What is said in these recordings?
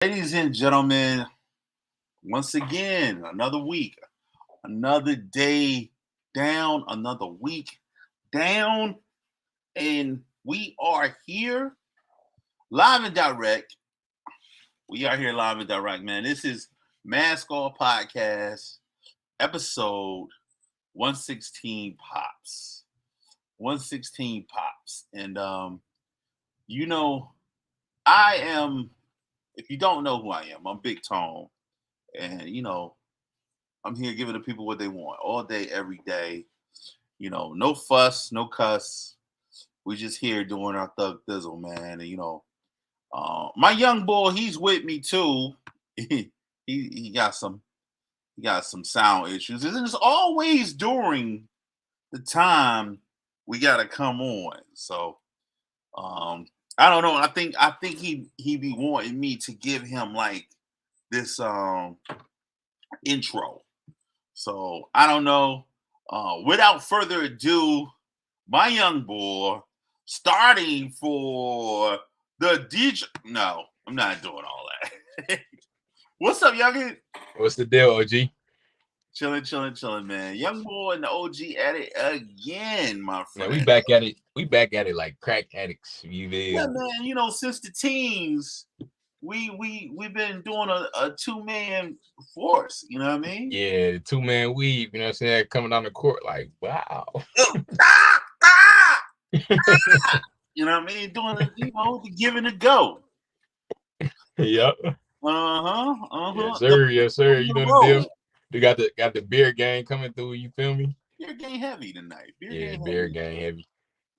Ladies and gentlemen, once again, another week, another day down, another week down, and we are here live and direct. We are here live and direct, man. This is Mask Off Podcast, episode 116 Pops. 116 Pops. And, you know, I am, if you don't know who I am, I'm Big Tone. And, I'm here giving the people what they want all day, every day. No fuss, no cuss. We just here doing our thug thizzle, man. And my young boy, he's with me too. He got some sound issues, and it's always during the time we gotta come on. So I don't know. I think he be wanting me to give him like this intro. So I don't know. Without further ado, my young boy, starting for the DJ. No, I'm not doing all that. What's up, youngin? What's the deal, OG? Chilling, man. Young boy and the OG at it again, my Man, we friend. back at it. We back at it like crack addicts. You Yeah, feel? man. Since the teens, we've been doing a two-man force. You know what I mean? Yeah, the two-man weave, you know what I'm saying? Coming down the court, like, wow. Ah, ah, ah. You know what I mean? Doing the give and the go. Yep. Uh-huh. Yes, sir. Yes, sir. You The know the deal. road. We got the beer gang coming through, you feel me? Beer game heavy tonight. Beer Yeah, game beer heavy. gang heavy.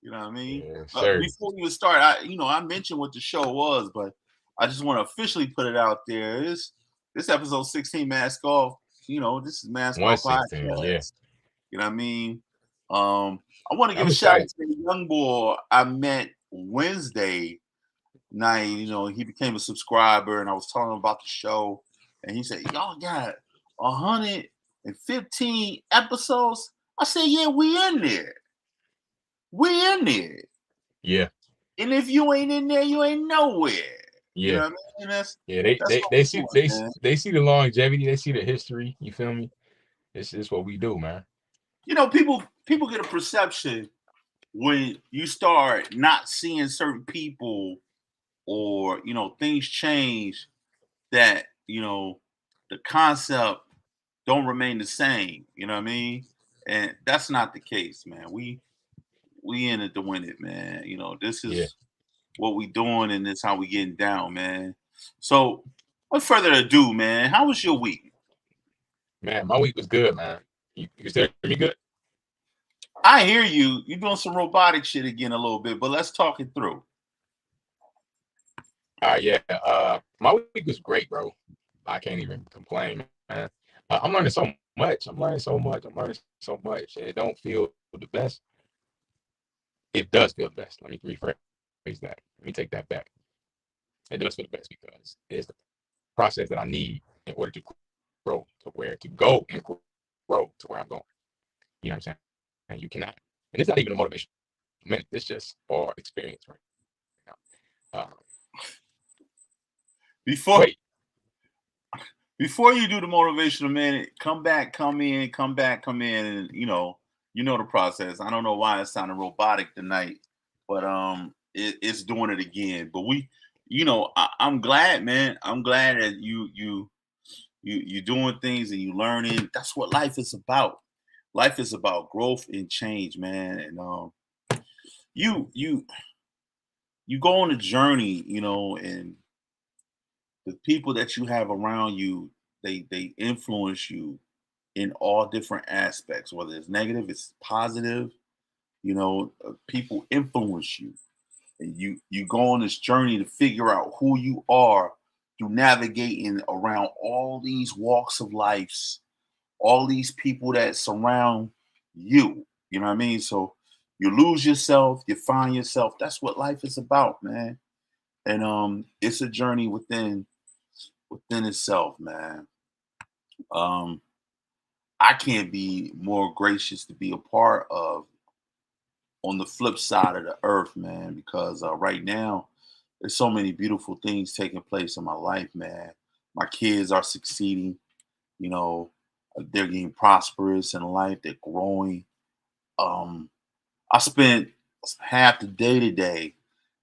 You know what I mean? Yes, sir. Before we would start, I mentioned what the show was, but I just want to officially put it out there. This episode 16 Mask Off. This is Mask Off 116, yeah. Podcast. You know what I mean? I want to give I'm a shout out excited. to the young boy I met Wednesday night. He became a subscriber, and I was telling him about the show, and he said, "Y'all got 115 episodes." I said, "Yeah, we in there. We in there. Yeah. And if you ain't in there, you ain't nowhere." You know Yeah. what I mean? Yeah, That's what they we're see doing, man. they see the longevity, they see the history, you feel me? It's what we do, man. People get a perception when you start not seeing certain people, or things change, that the concept don't remain the same. You know what I mean? And that's not the case, man. We in it to win it, man. This Yeah. is what we doing, and this how we getting down, man. So, without further ado, man, how was your week? Man, my week was good, man. You still hear me good? I hear you. You're doing some robotic shit again a little bit, but let's talk it through. Yeah. My week was great, bro. I can't even complain, man. I'm learning so much. I'm learning so much. I'm learning so much. And it don't feel the best. It does feel the best. Let me rephrase that. Let me take that back. It does feel the best because it is the process that I need in order to grow to where to go and grow to where I'm going. You know what I'm saying? And you cannot. And it's not even a motivation minute. It's just all experience right now. Wait. Before before you do the motivational minute, come back, come in, come back, come in, and the process. I don't know why it sounded robotic tonight, but it's doing it again. But I'm glad, man. I'm glad that you doing things and you learning. That's what life is about. Life is about growth and change, man. And you you you go on a journey, and the people that you have around you, they influence you in all different aspects, whether it's negative, it's positive. People influence you, and you go on this journey to figure out who you are through navigating around all these walks of lives, all these people that surround you. You know what I mean? So you lose yourself, you find yourself. That's what life is about, man. And it's a journey within itself, man. Um, I can't be more gracious to be a part of on the flip side of the earth, man, because right now there's so many beautiful things taking place in my life, man. My kids are succeeding, you know, they're getting prosperous in life, they're growing. Um, I spent half the day today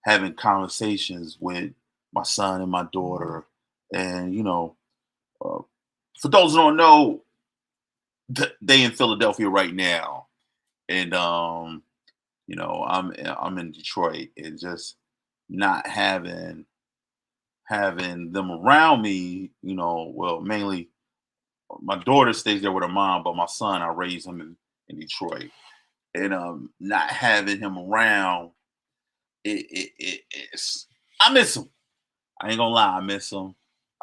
having conversations with my son and my daughter. And, uh, for those who don't know, they in Philadelphia right now. And, I'm in Detroit, and just not having them around me, well, mainly my daughter stays there with her mom, but my son, I raised him in Detroit. And not having him around, it's I miss him. I ain't gonna lie, I miss him.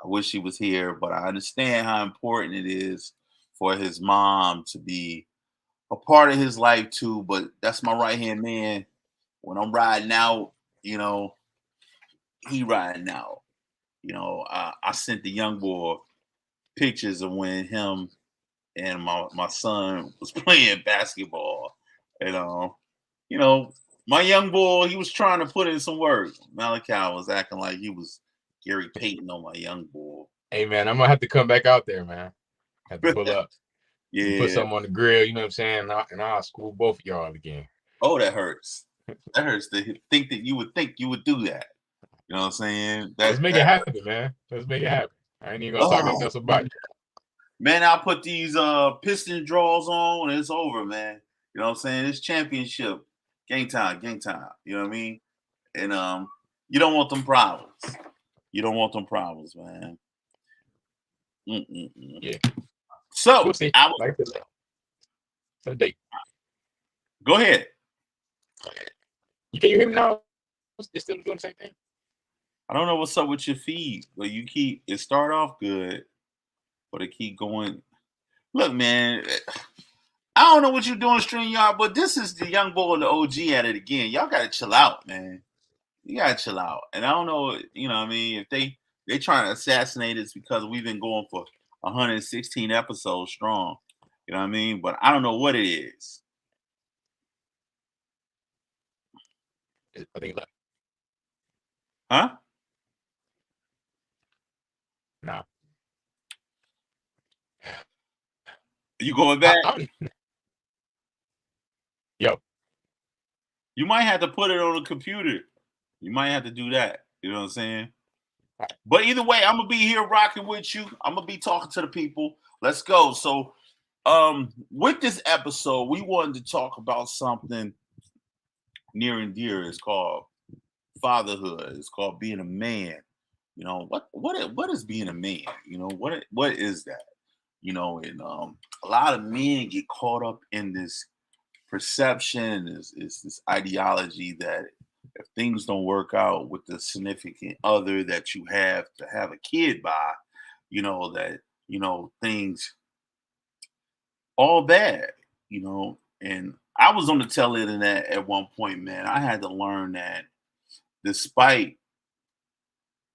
I wish he was here, but I understand how important it is for his mom to be a part of his life too. But that's my right hand man. When I'm riding out, you know, he riding out. I sent the young boy pictures of when him and my son was playing basketball. And you know, my young boy, he was trying to put in some work. Malachi was acting like he was Gary Payton on my young boy. Hey man, I'm gonna have to come back out there, man. Have to pull up. We can put Yeah. something on the grill, you know what I'm saying? And I'll school both of y'all again. Oh, that hurts. That hurts to think that think you would do that. You know what I'm saying? Let's That make it that happen, man. Let's make it happen. I ain't even gonna talk nothing oh else about it. man, I'll put these piston draws on and it's over, man. You know what I'm saying? It's championship. Game time, game time. You know what I mean? And you don't want them problems. You don't want them problems, man. Mm-mm-mm. Yeah. So We'll see. I was, Like this. So date. go ahead. You can you hear me now? It's still doing the same thing? I don't know what's up with your feed, but you keep it start off good, but it keep going. Look, man, I don't know what you're doing, StreamYard, but this is the young boy and the OG at it again. Y'all gotta chill out, man. You gotta chill out. And I don't know, what I mean, if they trying to assassinate us because we've been going for 116 episodes strong. You know what I mean? But I don't know what it is. I think left. Huh? Nah. You going back? Yo. You might have to put it on a computer. You might have to do that. You know what I'm saying? But either way, I'm gonna be here rocking with you. I'm gonna be talking to the people. Let's go. So, with this episode, we wanted to talk about something near and dear. It's called fatherhood. It's called being a man. What is being a man? What is that? And a lot of men get caught up in this perception, is this ideology that if things don't work out with the significant other that you have to have a kid by, that things all bad, and I was on the tail end of that at one point, man. I had to learn that despite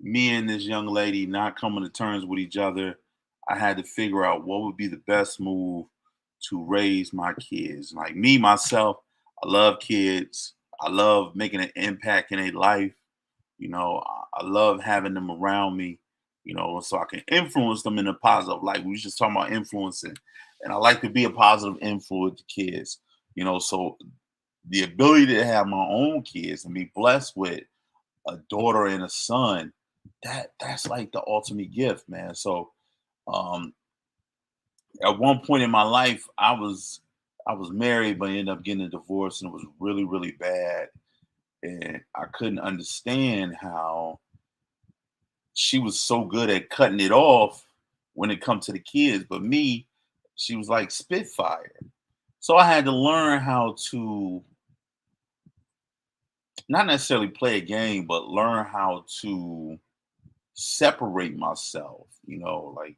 me and this young lady not coming to terms with each other, I had to figure out what would be the best move to raise my kids. Like me, myself, I love kids. I love making an impact in their life. I love having them around me, so I can influence them in a positive light. We was just talking about influencing, and I like to be a positive influence to kids, so the ability to have my own kids and be blessed with a daughter and a son, that's like the ultimate gift, man. So um at one point in my life, I was married, but ended up getting a divorce, and it was really, really bad. And I couldn't understand how she was so good at cutting it off when it come to the kids, but me, she was like Spitfire. So I had to learn how to not necessarily play a game, but learn how to separate myself. Like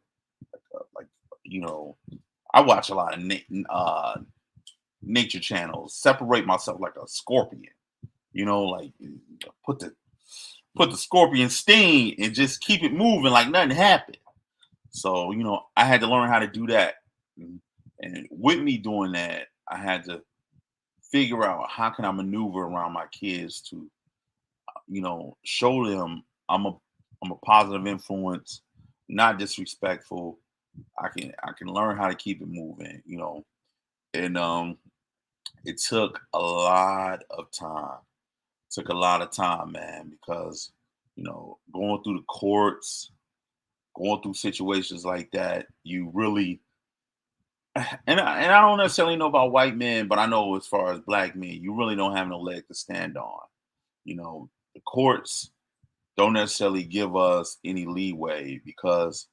I watch a lot of nature channels. Separate myself like a scorpion. Like put the put the scorpion sting and just keep it moving like nothing happened. So I had to learn how to do that. And with me doing that, I had to figure out how can I maneuver around my kids to show them I'm a positive influence, not disrespectful. I can learn how to keep it moving, and it took a lot of time. Took a lot of time, man, because going through the courts, going through situations like that, you really and I don't necessarily know about white men, but I know as far as black men, you really don't have no leg to stand on. The courts don't necessarily give us any leeway because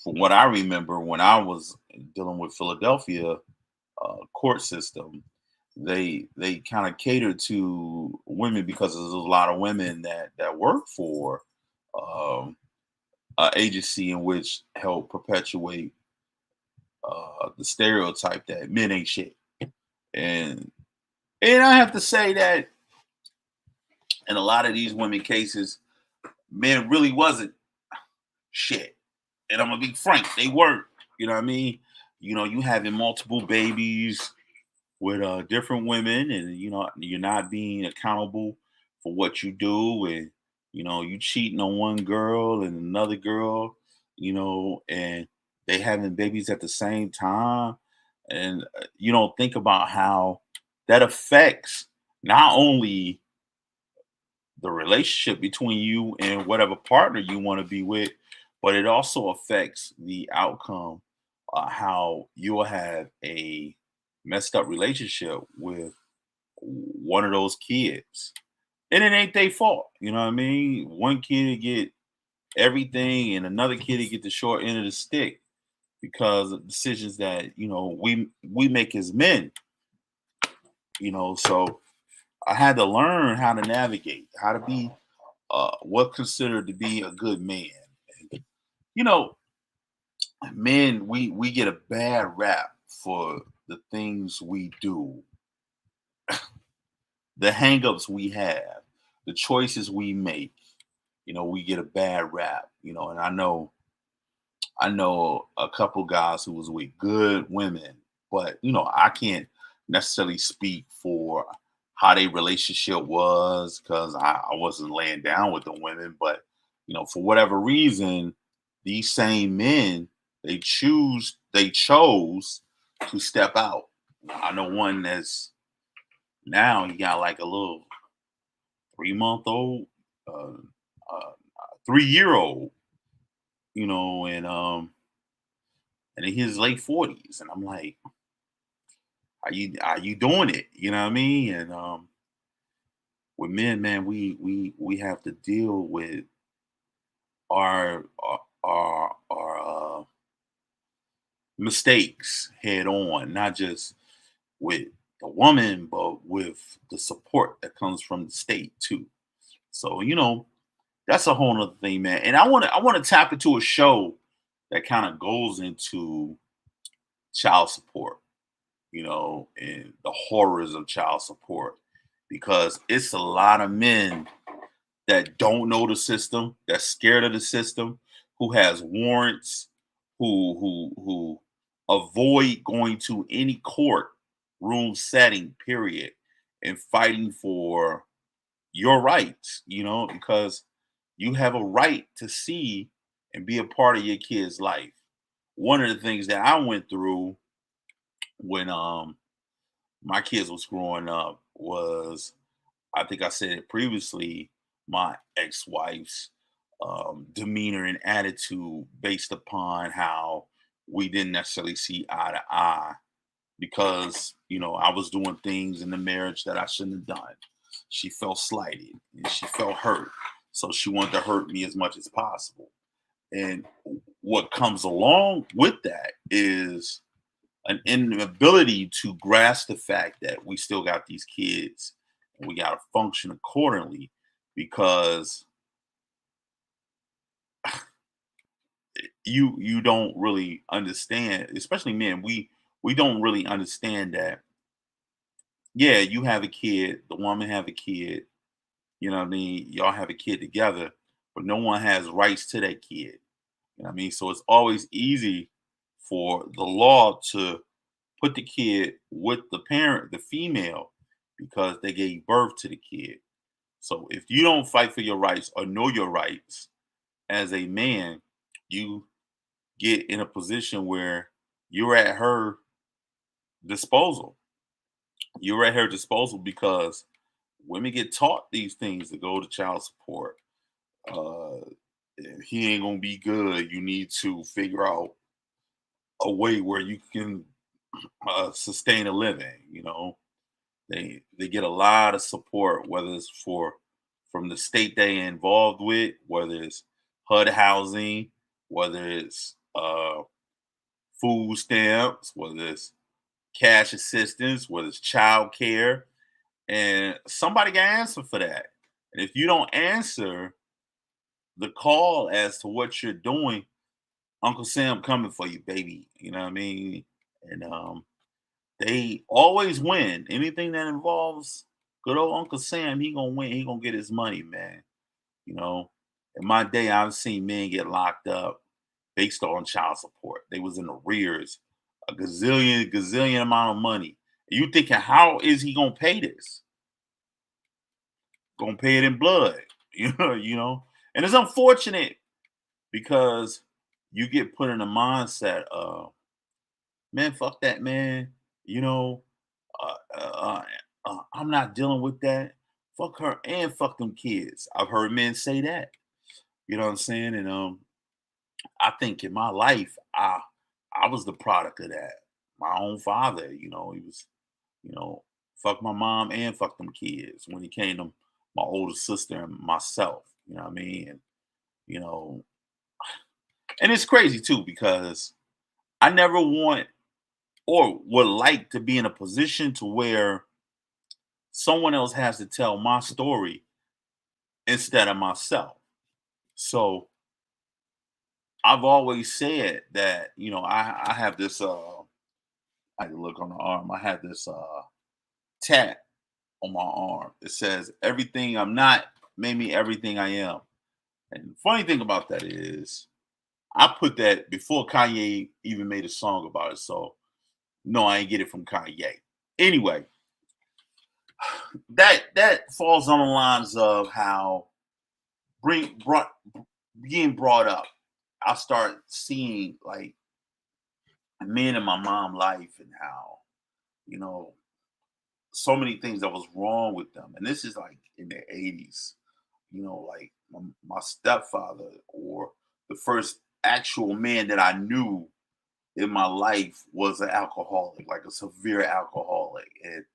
from what I remember when I was dealing with Philadelphia court system, they kind of cater to women because there's a lot of women that work for um, an agency in which help perpetuate the stereotype that men ain't shit. And and I have to say that in a lot of these women cases, men really wasn't shit. And I'm gonna be frank, they weren't. You know what I mean? You having multiple babies with different women, and you're not being accountable for what you do, and you cheating on one girl and another girl, and they having babies at the same time, and you don't think about how that affects not only the relationship between you and whatever partner you want to be with, but it also affects the outcome, how you'll have a messed up relationship with one of those kids. And it ain't their fault. You know what I mean? One kid get everything and another kid get the short end of the stick because of decisions that, we make as men, so I had to learn how to navigate, how to be what considered to be a good man. And, you know, men, we get a bad rap for the things we do, the hangups we have, the choices we make. We get a bad rap. And I know a couple guys who was with good women, but I can't necessarily speak for how their relationship was because I wasn't laying down with the women. But for whatever reason, these same men they chose to step out. I know one that's now he got like a little 3 month old, uh, 3 year old, and in his late 40s. And I'm like, are you doing it? You know what I mean? And with men, man, we have to deal with our mistakes head on, not just with the woman, but with the support that comes from the state too. So that's a whole nother thing, man. And I want to tap into a show that kind of goes into child support, and the horrors of child support because it's a lot of men that don't know the system, that's scared of the system, who has warrants, who avoid going to any court room setting, period, and fighting for your rights, because you have a right to see and be a part of your kid's life. One of the things that I went through when my kids was growing up was, I think I said it previously, my ex-wife's demeanor and attitude based upon how we didn't necessarily see eye to eye because I was doing things in the marriage that I shouldn't have done. She felt slighted and she felt hurt, so she wanted to hurt me as much as possible. And what comes along with that is an inability to grasp the fact that we still got these kids and we got to function accordingly because you don't really understand, especially men, we don't really understand that. Yeah, you have a kid, the woman have a kid, you know what I mean, y'all have a kid together, but no one has rights to that kid. You know what I mean? So it's always easy for the law to put the kid with the parent, the female, because they gave birth to the kid. So if you don't fight for your rights or know your rights as a man, you get in a position where you're at her disposal. You're at her disposal because women get taught these things to go to child support. Uh, if he ain't gonna be good, you need to figure out a way where you can sustain a living. They get a lot of support, whether it's from the state they involved with, whether it's HUD housing, whether it's food stamps, whether it's cash assistance, whether it's child care, and somebody got to answer for that. And if you don't answer the call as to what you're doing, Uncle Sam coming for you, baby. You know what I mean? And they always win. Anything that involves good old Uncle Sam, he gonna win. He gonna get his money, man. You know, in my day, I've seen men get locked up based on child support. They was in arrears, a gazillion amount of money. You thinking, how is he gonna pay this? Gonna pay it in blood, And it's unfortunate because you get put in a mindset of, man, fuck that, man. You know, uh, uh, I'm not dealing with that. Fuck her and fuck them kids. I've heard men say that. You know what I'm saying? And I think in my life, I was the product of that. My own father, he was, you know, fuck my mom and fuck them kids when he came to my older sister and myself. You know what I mean? And you know, and it's crazy too because I never want or would like to be in a position to where someone else has to tell my story instead of myself. So I've always said that, I have this I can look on the arm. I have this tat on my arm. It says everything I'm not made me everything I am. And the funny thing about that is I put that before Kanye even made a song about it. So no, I ain't get it from Kanye. Anyway, that falls on the lines of how brought being brought up. I start seeing like men in my mom life and how, you know, so many things that was wrong with them. And this is like in the 80s, like my stepfather or the first actual man that I knew in my life was an alcoholic, like a severe alcoholic. And,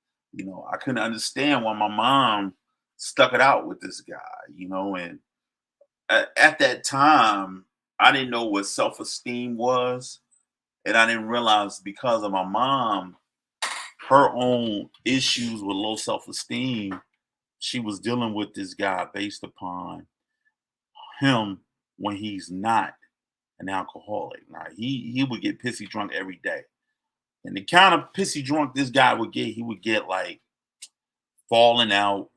I couldn't understand why my mom stuck it out with this guy, and at that time, I didn't know what self esteem was. And I didn't realize because of my mom, her own issues with low self esteem, she was dealing with this guy based upon him when he's not an alcoholic. Now he would get pissy drunk every day. And the kind of pissy drunk this guy would get, he would get like falling out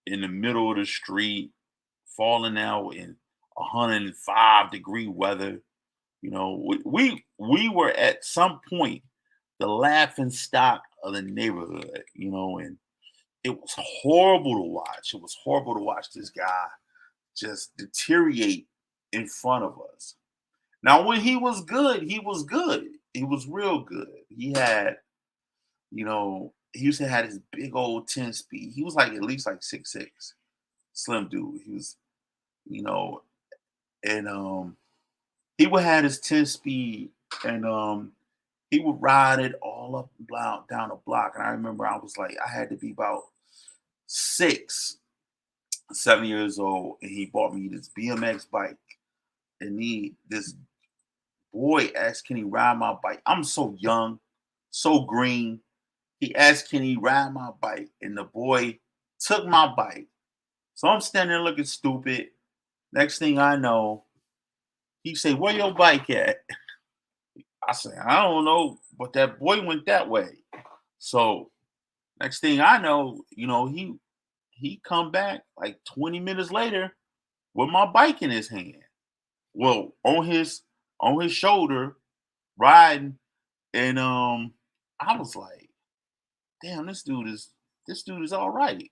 in the middle of the street, falling out in 105-degree weather. We were at some point the laughing stock of the neighborhood, and it was horrible to watch. It was horrible to watch this guy just deteriorate in front of us. Now, when he was good, he was good. He was real good. He had, he used to have his big old 10 speed. He was like at least like 6'6", slim dude. He was, you know, and he would have his 10 speed and he would ride it all up and down the block. And I remember I was like, I had to be about 7 years old, and he bought me this BMX bike. And this boy asked, "Can he ride my bike?" I'm so young, so green. He asked, "Can he ride my bike?" And the boy took my bike. So I'm standing there looking stupid. Next thing I know, he said, "Where your bike at?" I said, "I don't know," but that boy went that way. So next thing I know, he come back like 20 minutes later with my bike in his hand. Well, on his shoulder, riding, and I was like, damn, this dude is all right.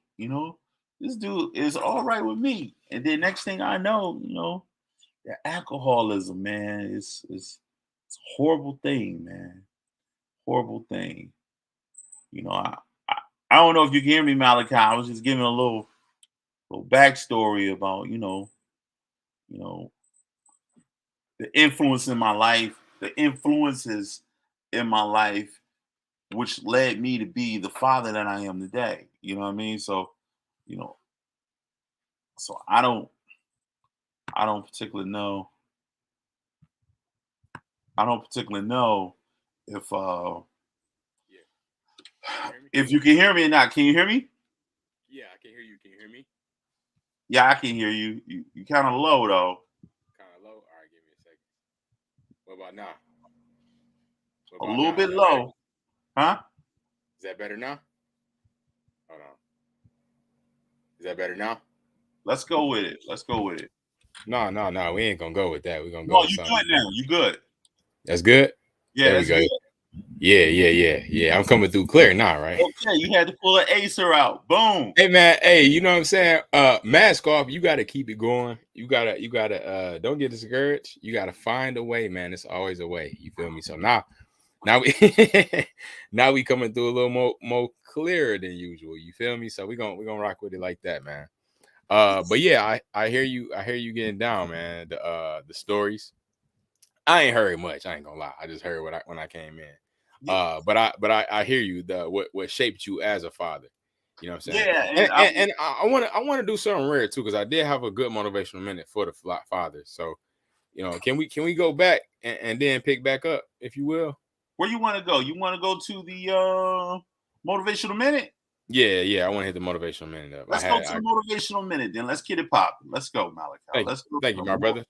this dude is all right with me. And then next thing I know, the alcoholism, man, it's a horrible thing, man. Horrible thing. I I don't know if you can hear me, Malachi. I was just giving a little backstory about you know the influence in my life, the influences in my life, which led me to be the father that I am today. You know what I mean? So, you know, so I don't particularly know. I don't particularly know if Yeah. Can you hear me? if you can hear me or not. Can you hear me? Yeah, I can hear you. Can you hear me? Yeah, I can hear you. You kind of low though. Kind of low. All right, give me a second. What about now? What A about little now? Is bit that better? low. Huh? Is that better now? Hold on. Is that better now? Let's go with it. Let's go with it. No, no, no. We ain't gonna go with that. We're gonna No, go with you something. good now. You good. That's good. Yeah, There we that's go. good. Yeah, yeah, yeah, yeah. I'm coming through clear now, right? Okay, you had to pull an acer out. Boom. Hey man, hey, you know what I'm saying? Mask off, you gotta keep it going. You gotta don't get discouraged. You gotta find a way, man. It's always a way. You feel me? So now we now we coming through a little more clearer than usual. You feel me? So we're gonna rock with it like that, man. But yeah, I hear you getting down, man. The stories. I ain't heard much. I ain't gonna lie. I just heard when I came in. Yeah, But I hear you. The what shaped you as a father. You know what I'm saying? yeah, And and and, and I want to do something rare too because I did have a good motivational minute for the father. So can we go back and then pick back up if you will? where you want to go? You want to go to the motivational minute? Yeah, yeah. I want to hit the motivational minute up. Let's go to the motivational minute. Then let's get it popping. Let's go, Malachi. Let's go to Thank you, the my brother.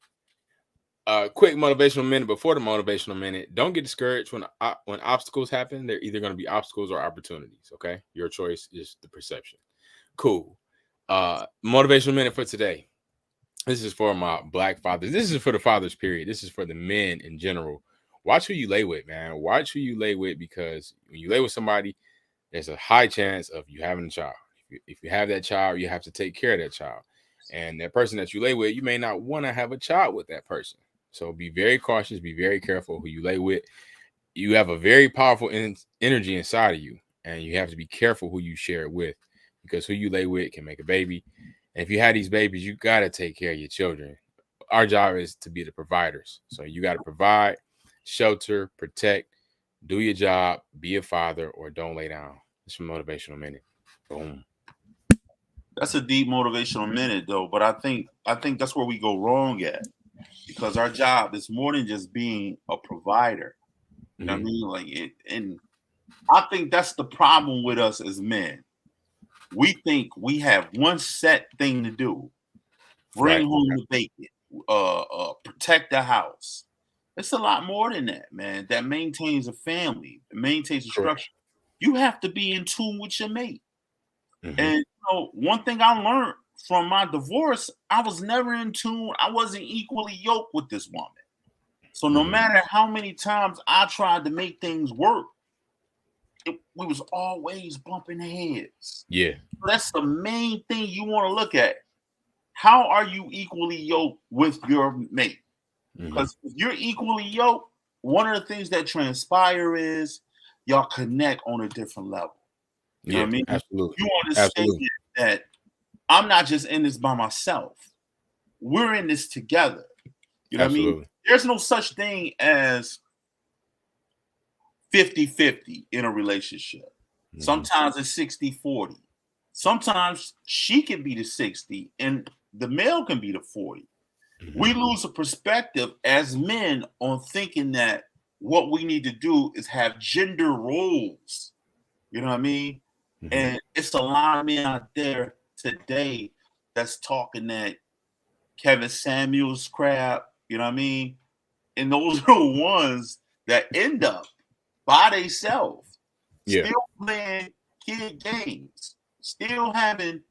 Quick motivational minute before the motivational minute. Don't get discouraged when obstacles happen. They're either going to be obstacles or opportunities. Okay, your choice is the perception. Cool. Motivational minute for today. This is for my black fathers. This is for the fathers. Period. This is for the men in general. Watch who you lay with, man. Watch who you lay with because when you lay with somebody, there's a high chance of you having a child. If you have that child, you have to take care of that child. And that person that you lay with, you may not want to have a child with that person. So be very cautious, be very careful who you lay with. You have a very powerful energy inside of you, and you have to be careful who you share it with because who you lay with can make a baby. And if you have these babies, you got to take care of your children. Our job is to be the providers. So you got to provide, shelter, protect, do your job, be a father, or don't lay down. It's a motivational minute. Boom. That's a deep motivational minute, though. But I think that's where we go wrong at because our job is more than just being a provider. You know what I Mm-hmm. mean? Like it, and I think that's the problem with us as men. We think we have one set thing to do: bring Right. home the bacon, protect the house. It's a lot more than that, man. That maintains a family, it maintains a Correct. structure. You have to be in tune with your mate. Mm-hmm. And one thing I learned from my divorce, I was never in tune. I wasn't equally yoked with this woman. So no Mm-hmm. matter how many times I tried to make things work, we was always bumping heads. Yeah. So that's the main thing you want to look at. How are you equally yoked with your mate? Mm-hmm. Because if you're equally yoked, one of the things that transpire is y'all connect on a different level. You know what Yeah. I mean? Absolutely. You understand Absolutely. that I'm not just in this by myself. We're in this together. You know what I mean? Absolutely. There's no such thing as 50-50 in a relationship. Mm-hmm. Sometimes it's 60-40. Sometimes she can be the 60 and the male can be the 40. Mm-hmm. We lose a perspective as men on thinking that what we need to do is have gender roles. You know what I mean? Mm-hmm. And it's a lot of men out there today that's talking that Kevin Samuels crap. You know what I mean? And those are the ones that end up by themselves, Yeah. still playing kid games, still having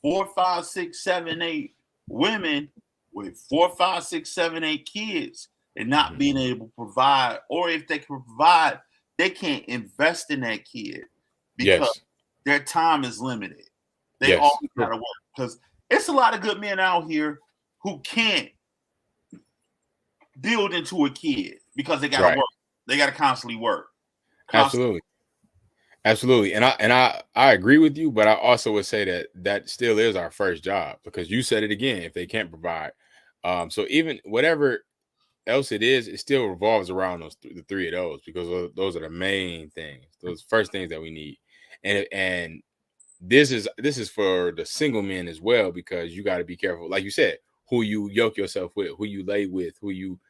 4, 5, 6, 7, 8 women with 4, 5, 6, 7, 8 kids and not Mm-hmm. being able to provide, or if they can provide, they can't invest in that kid because Yes. their time is limited. They Yes. always gotta work because it's a lot of good men out here who can't build into a kid because they gotta Right. work. They gotta constantly work. Constantly. Absolutely. Absolutely. And I agree with you, but I also would say that that still is our first job because you said it again, if they can't provide. So even whatever else it is, it still revolves around the three of those because those are the main things, those first things that we need. And this is for the single men as well because you got to be careful, like you said, who you yoke yourself with, who you lay with, who you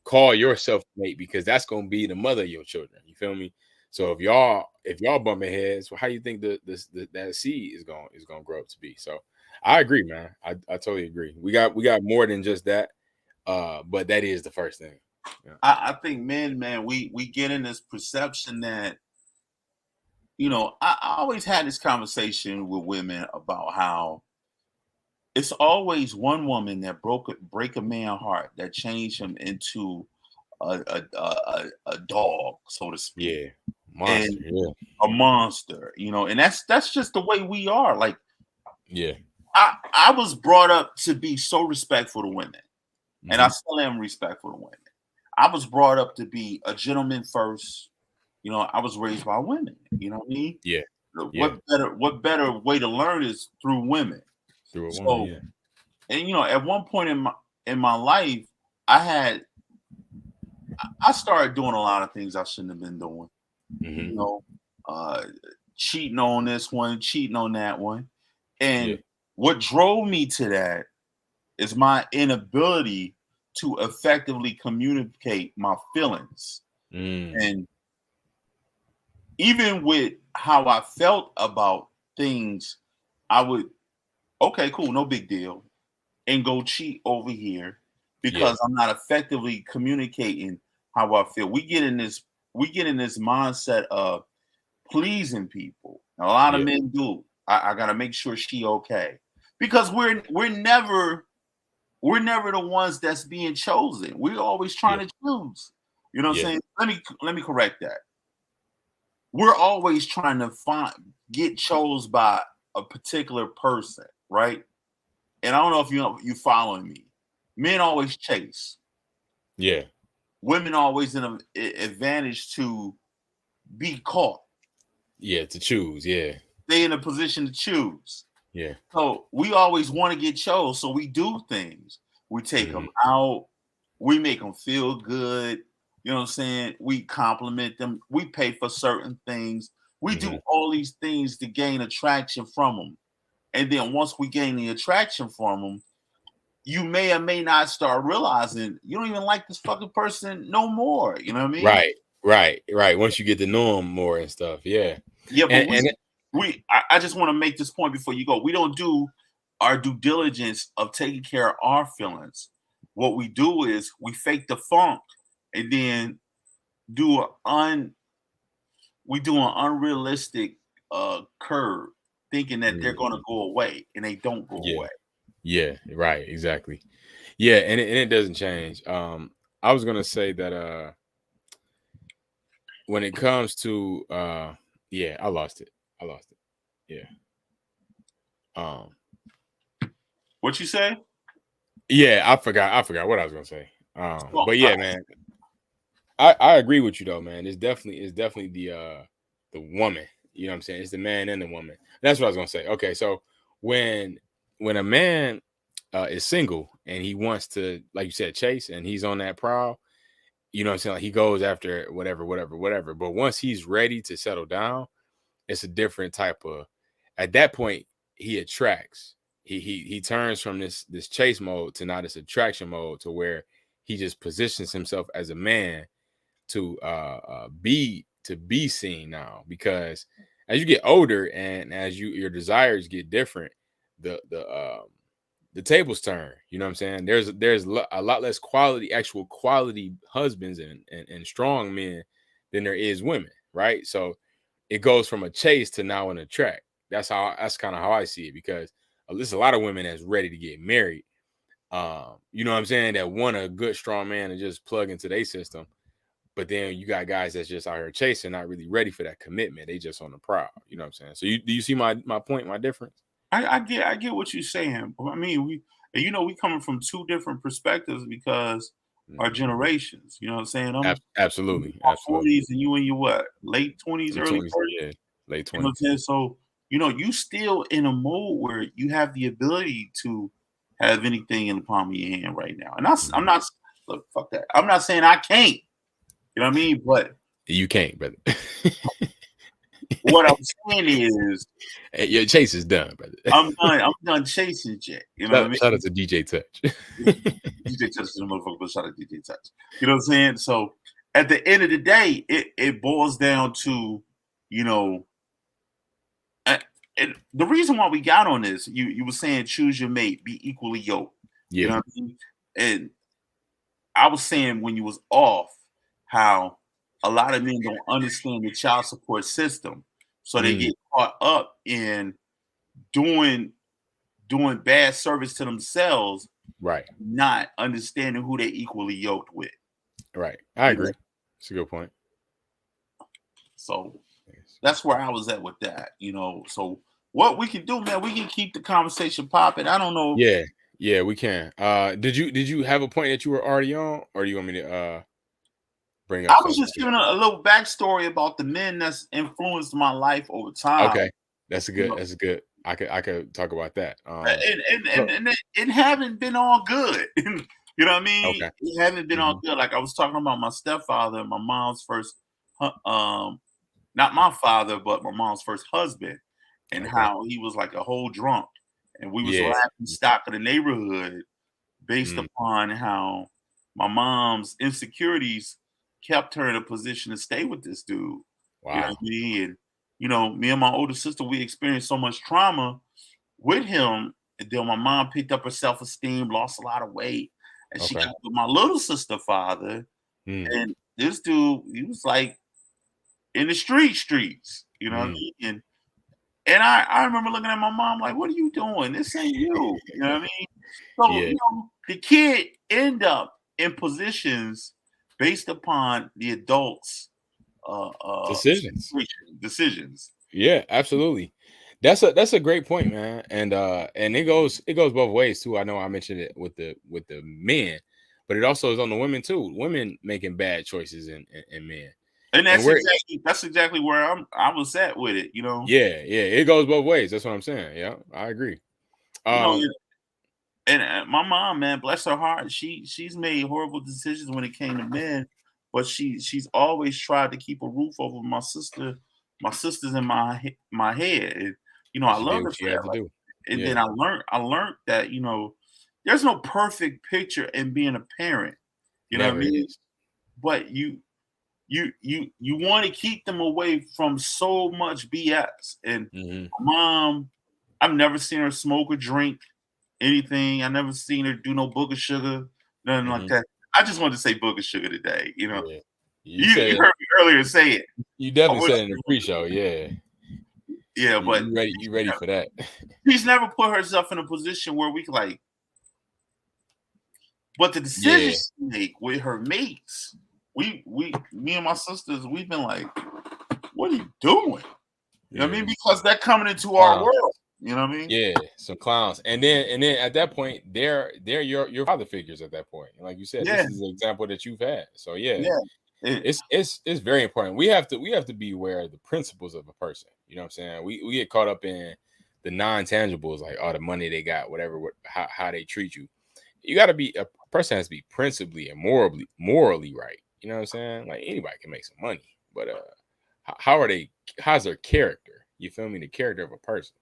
call yourself mate, because that's gonna be the mother of your children. You feel me? So if y'all bumping heads, well, how you think that seed is gonna grow up to be? So I agree, man. I totally agree. We got more than just that. But that is the first thing. Yeah. I think men, man, we get in this perception that I always had this conversation with women about how it's always one woman that break a man's heart that changed him into a dog, so to speak, Yeah. and Monster. Yeah. a monster, and that's just the way we are. Like Yeah. I was brought up to be so respectful to women, and I Hmm. still am respectful to women. I was brought up to be a gentleman first. I was raised by women. You know what I mean? Yeah. Yeah. What better way to learn is through women. Through a woman. So, Yeah. and at one point in my life, I had I started doing a lot of things I shouldn't have been doing. You Hmm. know, uh, cheating on this one, cheating on that one, Yeah. and what drove me to that is my inability to effectively communicate my feelings. Mm. And even with how I felt about things, I would, okay, cool, no big deal, and go cheat over here Yeah. because I'm not effectively communicating how I feel. We get in this mindset of pleasing people. A lot of Yeah. men do. I gotta make sure she okay. Because we're never the ones that's being chosen. We're always trying Yeah. to choose. You know what I'm Yeah. saying? Let me correct that. We're always trying to get chose by a particular person, right? And I don't know if you following me. Men always chase. Yeah. Women always in an advantage to be caught. Yeah. To choose. Yeah. They in a position to choose. Yeah. So we always want to get chose. So we do things. We take them Hmm. out. We make them feel good. You know what I'm saying? We compliment them. We pay for certain things. We do Hmm. all these things to gain attraction from them. And then once we gain the attraction from them, you may or may not start realizing you don't even like this fucking person no more. You know what I mean? Right. Right. Right. Once you get to know them more and stuff. Yeah. Yeah, but And we and we I just want to make this point before you go. We don't do our due diligence of taking care of our feelings. What we do is we fake the funk and then do a un we do an unrealistic curve, thinking that they're gonna Mhm. go away and they don't go Yeah. away. Yeah. Right. Exactly. Yeah. And it doesn't change. I was gonna say that when it comes to yeah, I lost it. I lost it. Yeah. Um What you say? yeah, I forgot what I was gonna say. So, But yeah, man, I agree with you though, man. It's definitely the woman. You know what I'm saying? It's the man and the woman. That's what I was gonna say. Okay, so when when a man is single and he wants to, like you said, chase, and he's on that prowl, you know what I'm saying? Like he goes after whatever, whatever, whatever. But once he's ready to settle down, it's a different type of. At that point, he attracts. He turns from this chase mode to now this attraction mode, to where he just positions himself as a man to be seen now, because as you get older and as your desires get different, the tables turn. You know what I'm saying? A lot less actual quality husbands and strong men than there is women, right? So it goes from a chase to now an attract. That's kind of how I see it, because there's a lot of women that's ready to get married. You know what I'm saying? That want a good strong man to just plug into their system. But then you got guys that's just out here chasing, not really ready for that commitment. They just on the prowl. You know what I'm saying? So do you see my point, my difference? I get what you're saying. I mean, we coming from two different perspectives because our Mhm. generations. You know what I'm saying? I'm in Absolutely, my absolutely. 40s and you in your what? Late 20s, In early 20s, 30s. yeah, late You know what I'm 20s. saying? So, you still in a mode where you have the ability to have anything in the palm of your hand right now. And I'm Mhm. not look, fuck that. I'm not saying I can't. You know what I mean? But You can't, brother. what I'm saying is Hey, your chase is done, brother. I'm done chasing Jay. You know what I Shout mean? out to DJ Touch. DJ Touch is a motherfucker, but shout out to DJ Touch. You know what I'm saying? So at the end of the day, it boils down to, you know, uh, the reason why we got on this, you were saying choose your mate, be equally yoked. You know Yeah. what I mean? And I was saying when you was off, how a lot of men don't understand the child support system. So they Mm, get caught up in doing doing bad service to themselves, right. not understanding who they equally yoked with. Right. I You know? agree. It's a good point. So Yes. that's where I was at with that. So what we can do, man, we can keep the conversation popping. I don't know. Yeah. Yeah, we can. Did you have a point that you were already on, or do you want me to bring up I was something just giving different? a little backstory about the men that's influenced my life over time. Okay. That's a You good. know, That's a good. I could talk about that. and So and it haven't been all good. You know what I mean? okay. It haven't been all Hmm. good. Like I was talking about my stepfather, my mom's first, not my father, but my mom's first husband, and Okay. how he was like a whole drunk, and we was Yeah. laughing stock of the neighborhood based Mm, upon how my mom's insecurities kept her in a position to stay with this dude. You know what wow. I mean? And me and my older sister, we experienced so much trauma with him. And then my mom picked up her self-esteem, lost a lot of weight, and she Okay. got with my little sister father. Mm, And this dude, he was like in the streets. You know what I mm. mean? And I remember looking at my mom like, "What are you doing? This ain't you." You know what I mean? So, Yeah. the kid end up in positions based upon the adults' Decisions. situation, decisions. Yeah, absolutely. That's a great point, man. And it goes both ways too. I know I mentioned it with the men, but it also is on the women too. Women making bad choices in men. And And that's exactly where I was at with it. yeah, it goes both ways. That's what I'm saying. Yeah, I agree. You know, Um, and my mom, man, bless her heart, she's made horrible decisions when it came to men, but she's always tried to keep a roof over my sisters in my head. And I she did loved her what she for had that. to Like, do. and Yeah, then I learned that there's no perfect picture in being a parent. You know what I never mean? is. But you want to keep them away from so much BS. And Hmm. my mom, I've never seen her smoke or drink anything. I never seen her do no booger sugar, nothing like Hmm. that. I just wanted to say booger sugar today. Yeah, you You said heard it. me earlier say it. You I definitely wish, said it in the pre-show. Yeah, yeah, you, but you ready? You ready for that? she's never put herself in a position where we could like. But the Yeah, decisions she make with her mates, me and my sisters, we've been like, what are you doing? You know what I yeah. mean? Because they're coming into our Clown. world. You know what I mean? Yeah, some clowns, and then at that point, they're your father figures at that point. And like you said, Yeah, this is an example that you've had. So yeah, yeah. It, it's very important. We have to be aware of the principles of a person. You know what I'm saying? We get caught up in the non tangibles, like all the money they got, whatever, how they treat you. You got to be a person has to be principally and morally right. You know what I'm saying? Like anybody can make some money, but how are they? How's their character? You feel me? The character of a person.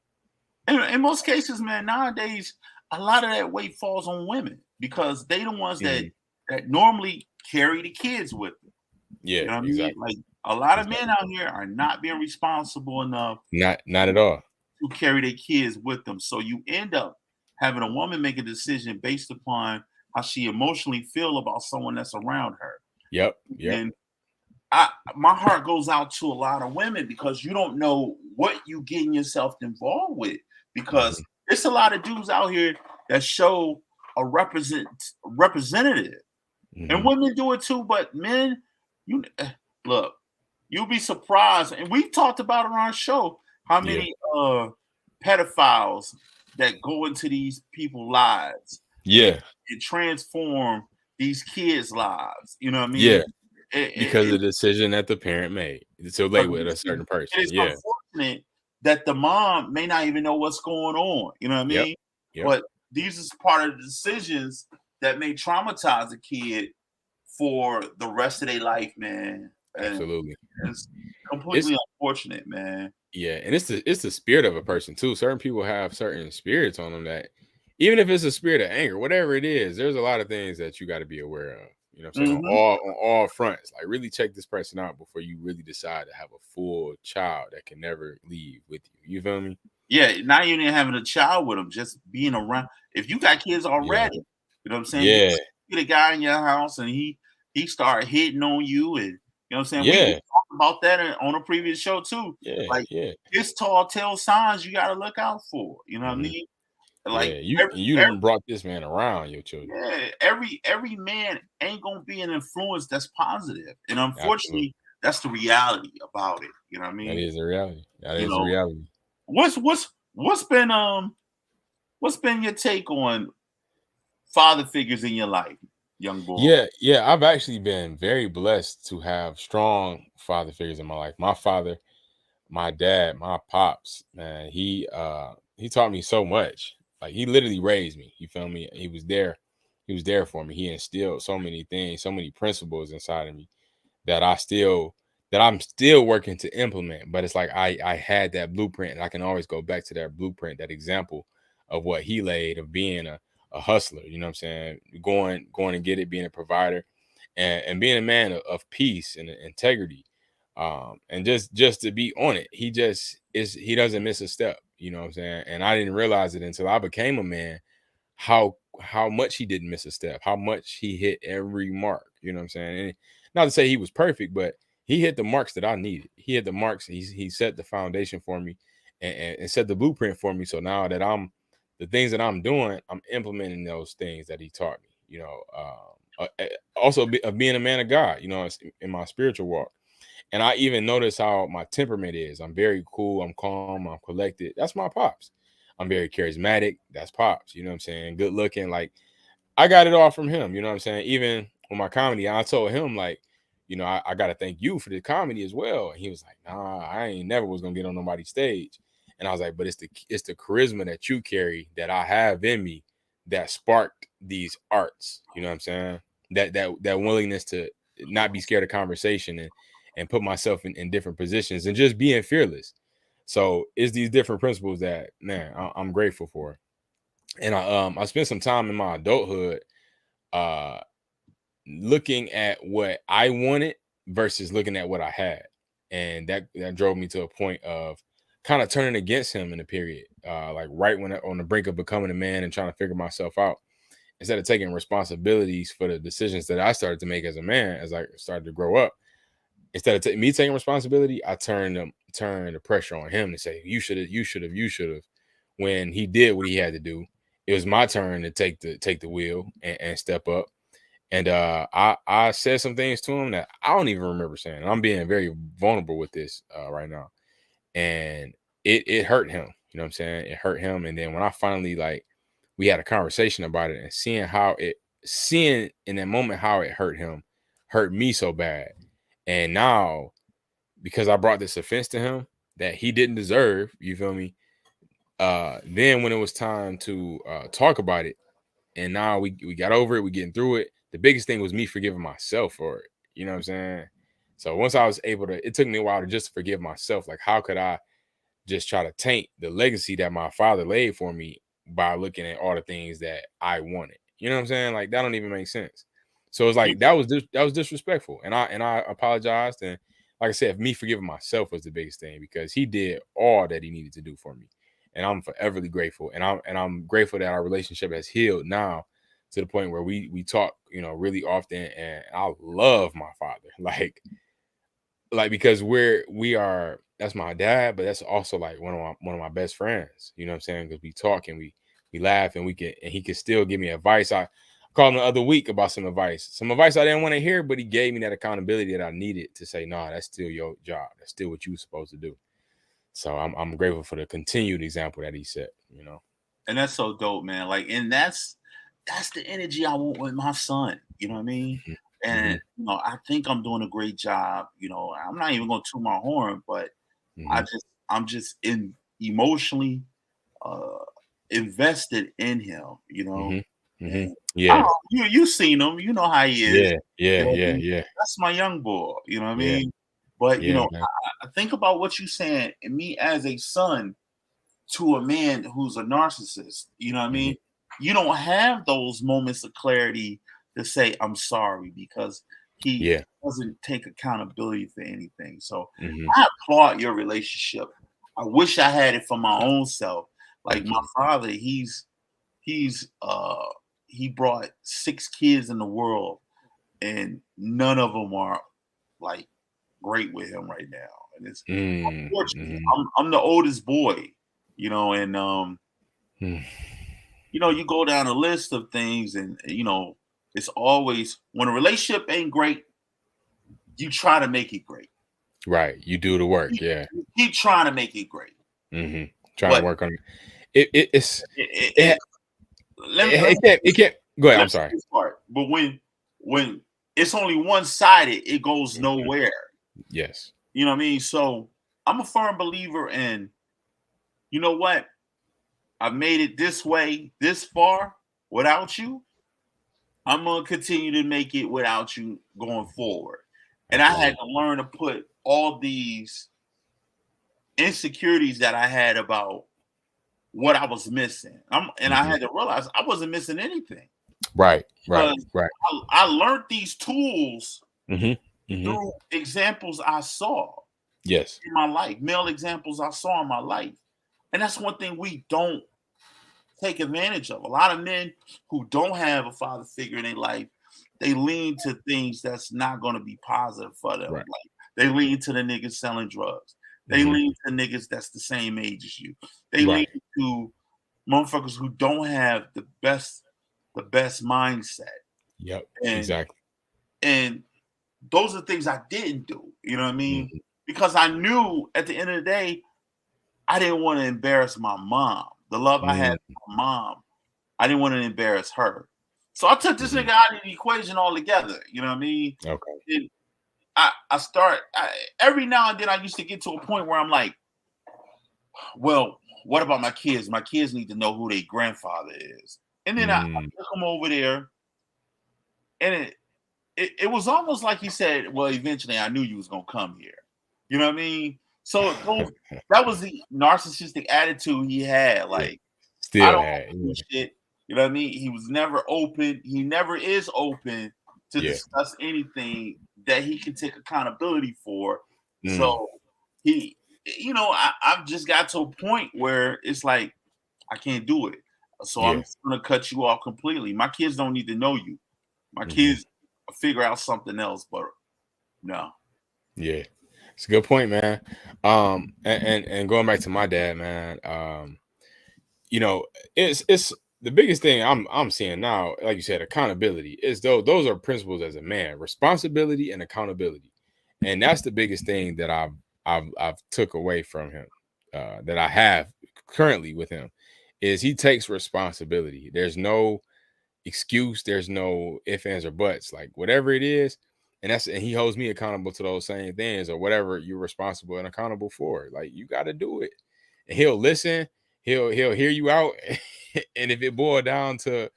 in most cases, man, nowadays a lot of that weight falls on women because they the ones that Mhm. that normally carry the kids with them. You Yeah, know what I mean? exactly. Like a lot of men Exactly. out here are not being responsible enough Not at all. to carry their kids with them. So you end up having a woman make a decision based upon how she emotionally feel about someone that's around her. Yep. Yep. And my heart goes out to a lot of women because you don't know what you getting yourself involved with. Because Hmm. it's a lot of dudes out here that show a representative, and Hmm. women do it too. But men, you look, you'll be surprised, and we talked about it on our show how Yeah. many pedophiles that go into these people's lives and, Yeah. and transform these kids' lives. You know what I mean? Yeah. Because of the decision that the parent made to lay But with a listen, certain person. it is Yeah. unfortunate that the mom may not even know what's going on. You know what I Yep. mean? Yep. But these is part of the decisions that may traumatize a kid for the rest of their life, man. And Absolutely. it's It's completely unfortunate, man. Yeah, and it's the spirit of a person too. Certain people have certain spirits on them that even if it's a spirit of anger, whatever it is, there's a lot of things that you got to be aware of. You know what I'm saying? Hmm. On all fronts. Like really check this person out before you really decide to have a full child that can never leave with you. You feel me? Yeah, not even having a child with them, just being around. If you got kids Yeah. already, you know what I'm saying? You Yeah. get a guy in your house and he start hitting on you, and you know what I'm saying? We Yeah. talked about that on a previous show too. Yeah. Like Yeah. this tall tale signs you gotta look out for. You know what I Hmm. mean? Yeah. Like You every done brought this man around your children. yeah, every man ain't gonna be an influence that's positive. And Absolutely. unfortunately, that's the reality about it. You know what I That mean? is the reality. That You is the know, reality. what's been what's been your take on father figures in your life, young boy? Yeah, yeah. I've actually been very blessed to have strong father figures in my life. My father, my dad, my pops, man, he taught me so much. Like he literally raised me. You feel me? He was there. He was there for me. He instilled so many things, so many principles inside of me that I'm still working to implement. But it's like I had that blueprint, and I can always go back to that blueprint, that example of what he laid of being a hustler. You know what I'm saying? Going and get it, being a provider, and being a man of peace and integrity. And just to be on it, he doesn't miss a step. You know what I'm saying? And I didn't realize it until I became a man how much he didn't miss a step, how much he hit every mark. You know what I'm saying? And not to say he was perfect, but he hit the marks that I needed. He hit the marks. He set the foundation for me and set the blueprint for me. So now that the things that I'm doing, I'm implementing those things that he taught me. You know, also of being a man of God. You know, in my spiritual walk. And I even notice how my temperament is. I'm very cool. I'm calm. I'm collected. That's my pops. I'm very charismatic. That's pops. You know what I'm saying? Good looking. Like I got it all from him. You know what I'm saying? Even with my comedy, I told him like, I got to thank you for the comedy as well. And he was like, nah, I ain't never was gonna get on nobody's stage. And I was like, but it's the charisma that you carry that I have in me that sparked these arts. You know what I'm saying? That willingness to not be scared of conversation and put myself in different positions and just being fearless. So it's these different principles that man I'm grateful for. And I spent some time in my adulthood uh looking at what I wanted versus looking at what I had. And that drove me to a point of kind of turning against him in a period. Like right when on the brink of becoming a man and trying to figure myself out. Instead of taking responsibilities for the decisions that I started to make as a man as I started to grow up, instead of me taking responsibility, I turned the pressure on him to say, you should have. When he did what he had to do, it was my turn to take the wheel and step up. And I said some things to him that I don't even remember saying. And I'm being very vulnerable with this right now. And it hurt him. You know what I'm saying? It hurt him. And then when I finally we had a conversation about it and seeing in that moment how it hurt me so bad. And now because I brought this offense to him that he didn't deserve, you feel me? Then when it was time to talk about it, and now we got over it, we getting through it. The biggest thing was me forgiving myself for it. You know what I'm saying? So once I was able to, it took me a while to just forgive myself. Like, how could I just try to taint the legacy that my father laid for me by looking at all the things that I wanted? You know what I'm saying? Like that don't even make sense. So it's like that was disrespectful, and I apologized. And like I said, me forgiving myself was the biggest thing because he did all that he needed to do for me, and I'm foreverly grateful. And I'm grateful that our relationship has healed now to the point where we talk, really often. And I love my father, like because we are that's my dad, but that's also like one of my best friends. You know what I'm saying? Because we talk and we laugh and he can still give me advice. I called him the other week about some advice I didn't want to hear, but he gave me that accountability that I needed to say, no, that's still your job. That's still what you were supposed to do. So I'm grateful for the continued example that he set, you know. And that's so dope, man. Like, and that's the energy I want with my son. You know what I mean? Hmm. And I think I'm doing a great job. I'm not even gonna toot my horn, but Hmm. I'm just in emotionally uh invested in him, Hmm. Hmm. and I don't Yeah, know, you seen him, you know how he is. yeah, yeah, You know what I yeah, mean? yeah, That's my young boy, you know what I yeah, mean? But yeah, man. I think about what you saying, and me as a son to a man who's a narcissist, you know what I Hmm. mean? You don't have those moments of clarity to say, I'm sorry, because he Yeah. doesn't take accountability for anything. So Hmm. I applaud your relationship. I wish I had it for my own self. Like Thank my you. father, he's he brought 6 kids in the world, and none of them are like great with him right now. And it's unfortunate. Mm-hmm. I'm the oldest boy, and Mm. you go down a list of things, and it's always when a relationship ain't great, you try to make it great. Right. You do the work. Yeah. You keep trying to make it great, Hmm. Trying to but work on it. It's it, it, it, it let me it can't it can't go ahead. let I'm me say sorry. this part. But when it's only one sided, it goes Mhm. nowhere. Yes. You know what I mean? So I'm a firm believer in, you know what? I've made it this way, this far without you. I'm gonna continue to make it without you going forward. I And I feel had you. to learn to put all these insecurities that I had about what I was missing. And I Hmm. had to realize I wasn't missing anything Right. Right. because Right. I learned these tools Hmm. Hmm. through examples I saw Yes. in my life, male examples I saw in my life. And that's one thing we don't take advantage of. A lot of men who don't have a father figure in their life, they lean to things that's not going to be positive for them. Right. Like they lean to the niggas selling drugs. They Hmm. lean to niggas that's the same age as you. They lean Right. to motherfuckers who don't have the best mindset. Yep. And Exactly. and those are things I didn't do. You know what I mean? Hmm. Because I knew at the end of the day, I didn't want to embarrass my mom. The love I had Hmm. for my mom, I didn't want to embarrass her. So I took this Hmm. nigga out of the equation altogether. You know what I mean? Okay. And every now and then I used to get to a point where I'm like, well, what about my kids? My kids need to know who their grandfather is. And then I Mm. took them over there, and it was almost like he said, well, eventually I knew you was gonna come here. You know what I mean? So that was the narcissistic attitude he had. Yeah. Like, I Still don't had. do shit. You know what I mean? He was never open. He never is open to Yeah. discuss anything that he can take accountability for. Mm. So he, I've just got to a point where it's like I can't do it. So I'm Yeah. just gonna cut you off completely. My kids don't need to know you. My Hmm. kids figure out something else, but no. Yeah. It's a good point, man. And going back to my dad, man. You know, it's the biggest thing I'm seeing now, like you said, accountability is though those are principles as a man, responsibility and accountability. And that's the biggest thing that I've took away from him, that I have currently with him, is he takes responsibility. There's no excuse, there's no ifs, ands, or buts. Like whatever it is, and he holds me accountable to those same things or whatever you're responsible and accountable for. Like you got to do it, and he'll listen. He'll hear you out, and if it boiled down to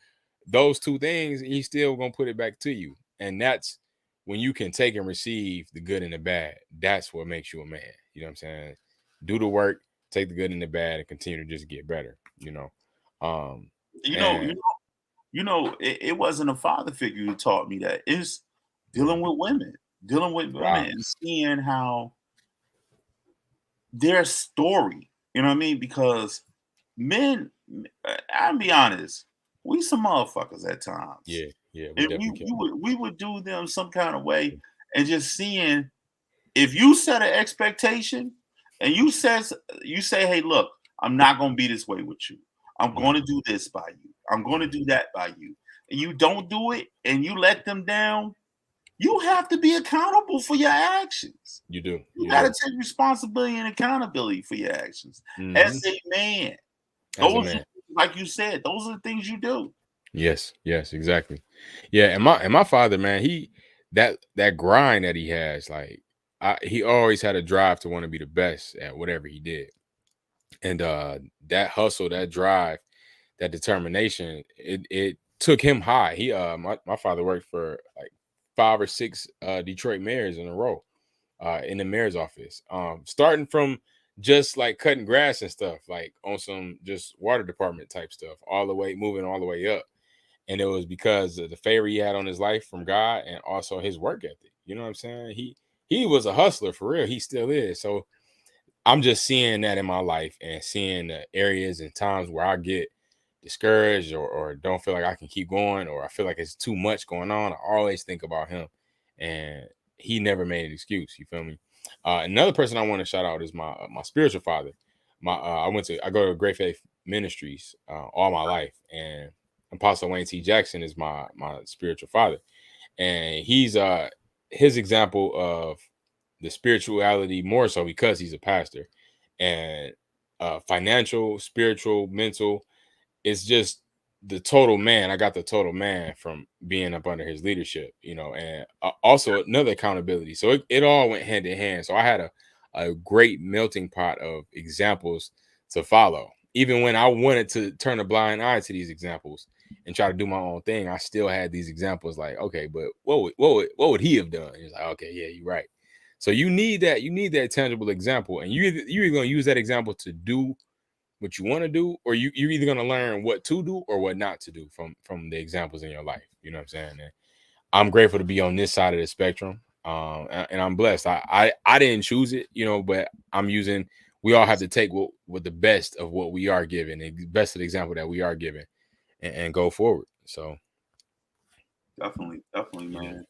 those two things, he's still gonna put it back to you. And that's when you can take and receive the good and the bad. That's what makes you a man. You know what I'm saying? Do the work, take the good and the bad, and continue to just get better. Um, You know, and it wasn't a father figure who taught me that. It's dealing with women wow, and seeing how their story. You know what I mean? Because men, I'll be honest, we some motherfuckers at times, yeah, yeah, we and we, definitely we can. would we would do them some kind of way, and just seeing if you set an expectation and you say, hey, look, I'm not going to be this way with you. I'm going to Mhm, do this by you. I'm going to mhm. do that by you. And you don't do it and you let them down, you have to be accountable for your actions. You do. You You got to do. take responsibility and accountability for your actions Hmm. as a man. As a Those, man. like you said, those are the things you do. Yes. Yes. Exactly. Yeah. And my father, man, that grind that he has, like, he always had a drive to want to be the best at whatever he did, and that hustle, that drive, that determination, it took him high. My father worked for like 5 or 6 Detroit mayors in a row, in the mayor's office. Starting from just like cutting grass and stuff, like on some just water department type stuff, all the way moving all the way up. And it was because of the favor he had on his life from God, and also his work ethic. You know what I'm saying? He was a hustler for real. He still is. So I'm just seeing that in my life, and seeing the areas and times where I get discouraged, or don't feel like I can keep going, or I feel like it's too much going on. I always think about him, and he never made an excuse. You feel me? Another person I want to shout out is my spiritual father. I go to Great Faith Ministries all my life, and Apostle Wayne T. Jackson is my spiritual father, and he's his example of the spirituality, more so because he's a pastor, and financial, spiritual, mental. It's just the total man. I got the total man from being up under his leadership, and also another accountability. So it all went hand in hand. So I had a great melting pot of examples to follow. Even when I wanted to turn a blind eye to these examples and try to do my own thing, I still had these examples like, okay, but what would he have done? It's like, okay, yeah, you're right. So you need that tangible example, and you're gonna use that example to do what you want to do, or you're either going to learn what to do or what not to do from the examples in your life. You know what I'm saying? And I'm grateful to be on this side of the spectrum, and I'm blessed. I didn't choose it, but I'm using. We all have to take what the best of what we are given, and the best of the example that we are given, and go forward. So Definitely, definitely, yeah, man.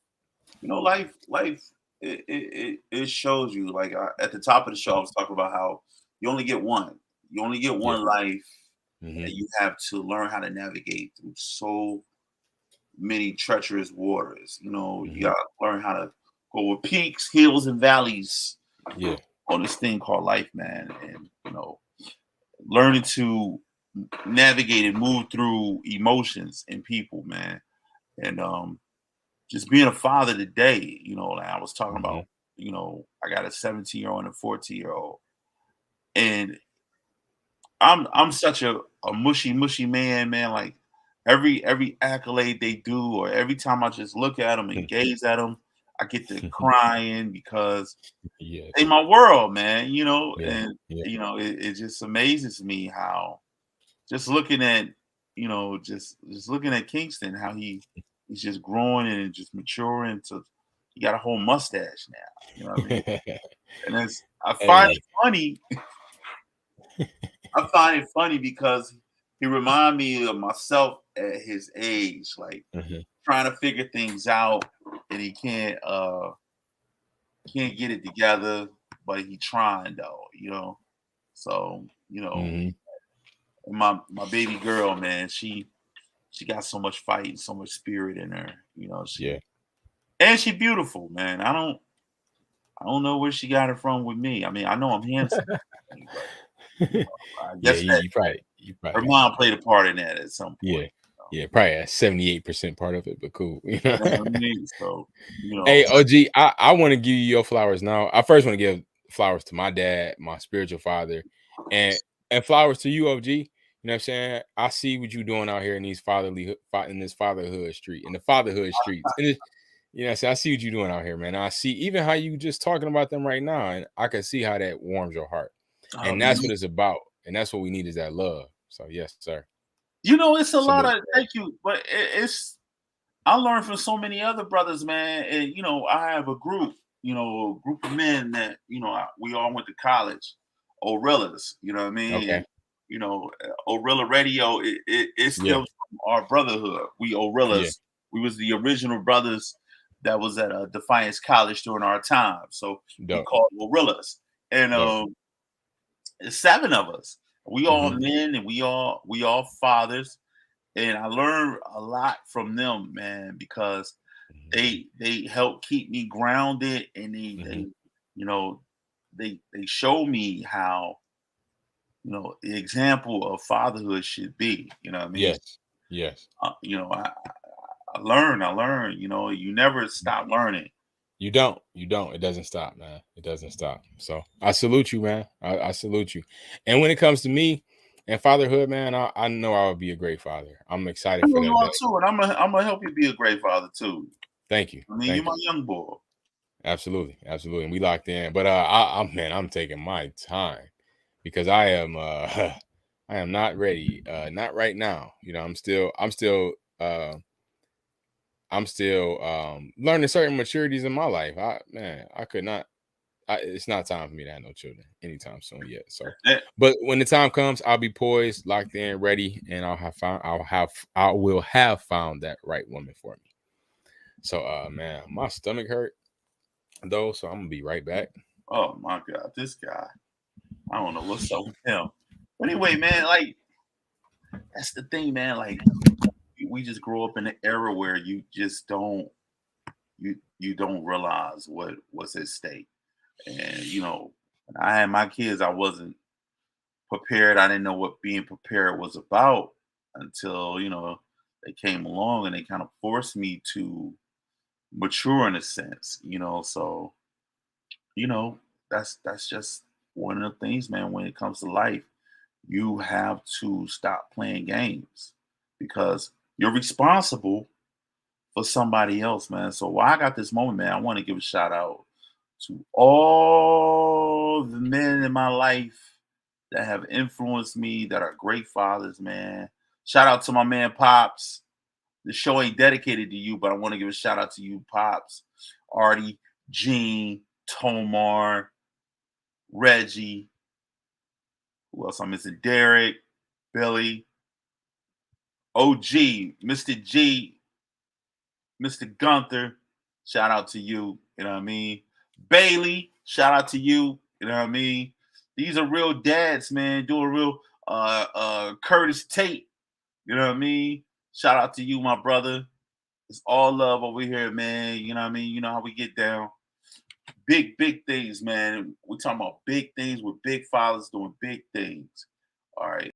Life, it shows you. Like at the top of the show, I was talking about how you only get one. You only get yeah, one life, hmm and you have to learn how to navigate through so many treacherous waters. You hmm gotta learn how to go with peaks, hills, and valleys yeah, on this thing called life, man. And learning to navigate and move through emotions and people, man. And just being a father today, like I was talking hmm about, I got a 17-year-old and a 14-year-old, and I'm such a mushy man, man. Like every accolade they do, or every time I just look at them and gaze at them, I get to crying because they yes, my world, man. yeah, And yeah, it just amazes me how just looking at just looking at Kingston, how he's just growing and just maturing to he got a whole mustache now. You know what I mean? And it's I find hey, it funny. I find it funny because he remind me of myself at his age, like hmm trying to figure things out, and he can't get it together, but he trying though. So hmm my baby girl, man, she got so much fight and so much spirit in her. yeah. She beautiful, man. I don't know where she got it from with me. I mean, I know I'm handsome, but I Yeah, guess that you probably her got mom something played going. a part in that at some Yeah. point. Yeah, probably a 78% part of it, but cool. You know what I mean? So, Hey, OG, I want to give you your flowers now. I first want to give flowers to my dad, my spiritual father, and flowers to you, OG. You know what I'm saying? I see what you doing out here in these in this fatherhood street, in the fatherhood streets. What I'm saying? I see what you doing out here, man. I see even how you just talking about them right now, and I can see how that warms your heart. And man, that's what it's about. And that's what we need, is that love. So yes, sir. it's a lot Salute. of thank you, but it's I learned from so many other brothers, man. And I have a group of men that we all went to college, Orillas. You know what I mean? Okay. And Orilla Radio, it Yeah. stems from our brotherhood. We Yeah. Orillas, we was the original brothers that was at Defiance College during our time. So we Dope. called Orillas, and Dope. it's 7 of us. We all Hmm. men and we all fathers, and I learned a lot from them, man, because Hmm. they help keep me grounded, and they Hmm. they you know, they show me how, the example of fatherhood should be. You know what I mean? Yes. Yes. You know, I learn. You never stop learning. You don't. You don't. It doesn't stop, man. It doesn't stop. So I salute you, man. I salute you. And when it comes to me and fatherhood, man, I know I will be a great father. I'm excited for You that day. are too, and I'm gonna help you be a great father too. Thank you. I mean, you're Thank my you. young boy. Absolutely. Absolutely. And we locked in. But I'm taking my time because I am I am not ready. Not right now. I'm still learning certain maturities in my life. I could not. It's not time for me to have no children anytime soon yet. So, Eh, but when the time comes, I'll be poised, locked in, ready, and I will have found that right woman for me. So, man, my stomach hurt though, so I'm gonna be right back. Oh my God, this guy. I don't know what's up with him. But anyway, man, like that's the thing, man. Like we just grow up in an era where you just you don't realize what's at stake. And when I had my kids, I wasn't prepared. I didn't know what being prepared was about until they came along and they kind of forced me to mature in a sense. So you know that's just one of the things, man. When it comes to life, you have to stop playing games because you're responsible for somebody else, man. So while I got this moment, man, I want to give a shout out to all the men in my life that have influenced me, that are great fathers, man. Shout out to my man Pops. The show ain't dedicated to you, but I want to give a shout out to you, Pops, Artie, Gene, Tomar, Reggie. Who else I'm missing? Derek, Billy, OG, Mr. G, Mr. Gunther. Shout out to you. You know what I mean? Bailey, shout out to you. You know what I mean? These are real dads, man. Doing real Curtis Tate. You know what I mean? Shout out to you, my brother. It's all love over here, man. You know what I mean? You know how we get down. Big, big things, man. We're talking about big things with big fathers doing big things. All right.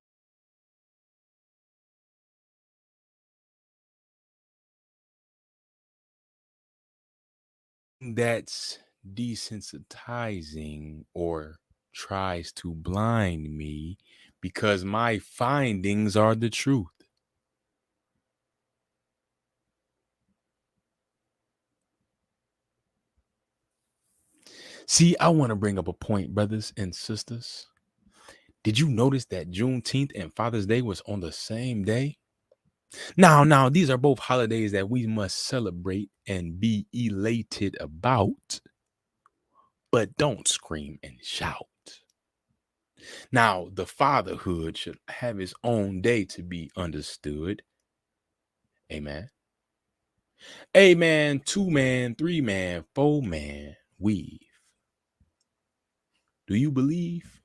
That's desensitizing or tries to blind me because my findings are the truth. See, I want to bring up a point, brothers and sisters. Did you notice that Juneteenth and Father's Day was on the same day? Now, these are both holidays that we must celebrate and be elated about, but don't scream and shout. Now, the fatherhood should have its own day to be understood. Amen. A man, two man, three man, four man, weave. Do you believe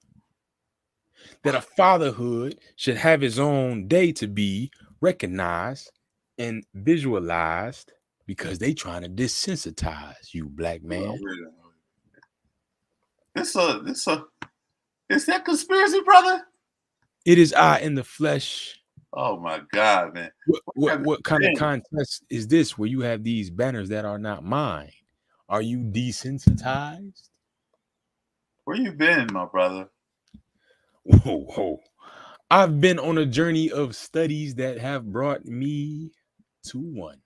that a fatherhood should have its own day to be recognized and visualized because they trying to desensitize you, black Well, man? wait a minute. This a is that conspiracy, brother? It is I in the flesh. Oh my God, man. What, Where what have what you kind of been? contest is this where you have these banners that are not mine? Are you desensitized? Where you been, my brother? Whoa, whoa. I've been on a journey of studies that have brought me to one.